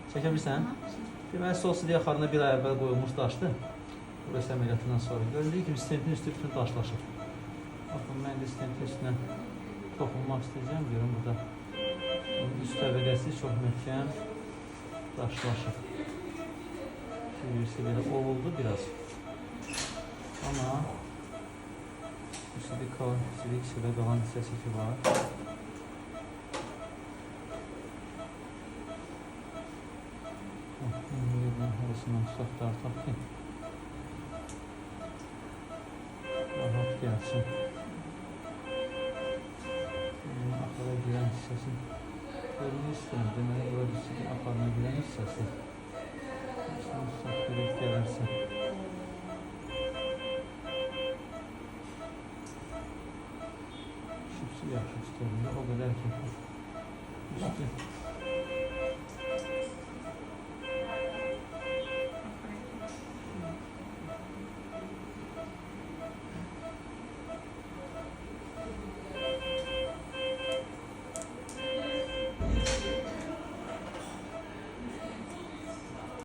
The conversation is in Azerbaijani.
Çəkə bilirsən? Deməli, sol sidik axarında bir ay əvvəl qoyulmuş daşdır. Burası əməliyyatından sonra. Göründüyü kimi stentin üstü bütün daşlaşır. Baxın, mən də stentin üstünə toxunmaq istəyəcəm. Görün, burada üst təbəqəsi çox möhkəm daşlaşır. Birisi belə ovuldu biraz. Amma bu sidik hissədə qalan hissəsi ki var. Arasından tutaq dartaq ki rahat gəlsin. Axara girən hissəsi görünür istəyəm. Deməli, burada sidik axarına girən hissəsi. Tutaq girib gələrsə. Şübsü yaxşı istəyəm. O qədər ki üstü